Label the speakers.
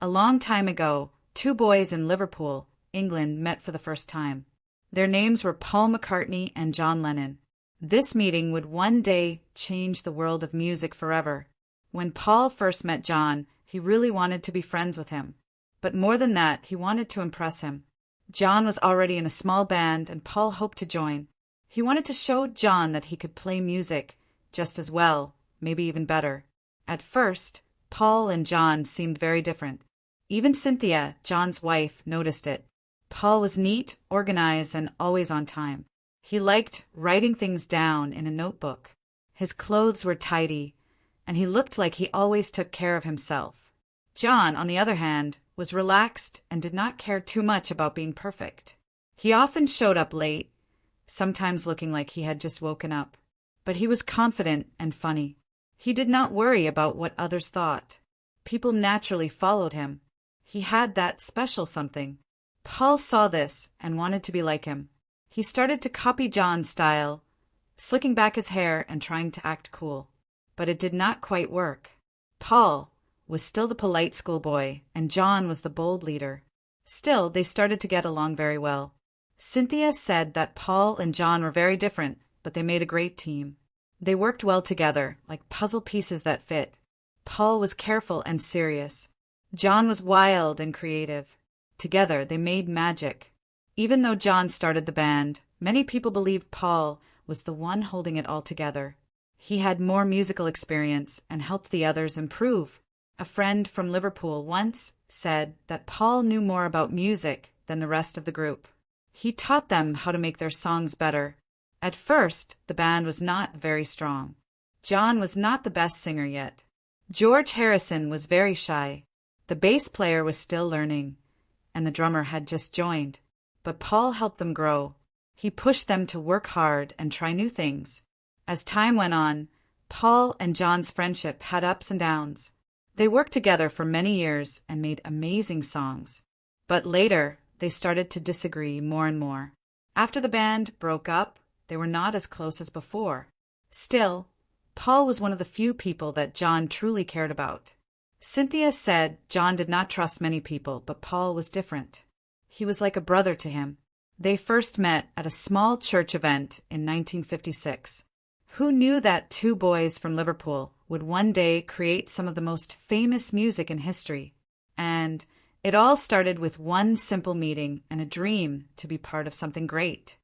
Speaker 1: A long time ago, two boys in Liverpool, England, met for the first time. Their names were Paul McCartney and John Lennon. This meeting would one day change the world of music forever. When Paul first met John, he really wanted to be friends with him. But more than that, he wanted to impress him. John was already in a small band, and Paul hoped to join. He wanted to show John that he could play music just as well, maybe even better. At first, Paul and John seemed very different. Even Cynthia, John's wife, noticed it. Paul was neat, organized, and always on time. He liked writing things down in a notebook. His clothes were tidy, and he looked like he always took care of himself. John, on the other hand, was relaxed and did not care too much about being perfect. He often showed up late, sometimes looking like he had just woken up. But he was confident and funny. He did not worry about what others thought. People naturally followed him. He had that special something. Paul saw this and wanted to be like him. He started to copy John's style, slicking back his hair and trying to act cool. But it did not quite work. Paul was still the polite schoolboy, and John was the bold leader. Still, they started to get along very well. Cynthia said that Paul and John were very different, but they made a great team. They worked well together, like puzzle pieces that fit. Paul was careful and serious. John was wild and creative. Together, they made magic. Even though John started the band, many people believed Paul was the one holding it all together. He had more musical experience and helped the others improve. A friend from Liverpool once said that Paul knew more about music than the rest of the group. He taught them how to make their songs better. At first, the band was not very strong. John was not the best singer yet. George Harrison was very shy. The bass player was still learning, and the drummer had just joined. But Paul helped them grow. He pushed them to work hard and try new things. As time went on, Paul and John's friendship had ups and downs. They worked together for many years and made amazing songs. But later, they started to disagree more and more. After the band broke up, they were not as close as before. Still, Paul was one of the few people that John truly cared about. Cynthia said John did not trust many people, but Paul was different. He was like a brother to him. They first met at a small church event in 1956. Who knew that two boys from Liverpool would one day create some of the most famous music in history? And it all started with one simple meeting and a dream to be part of something great.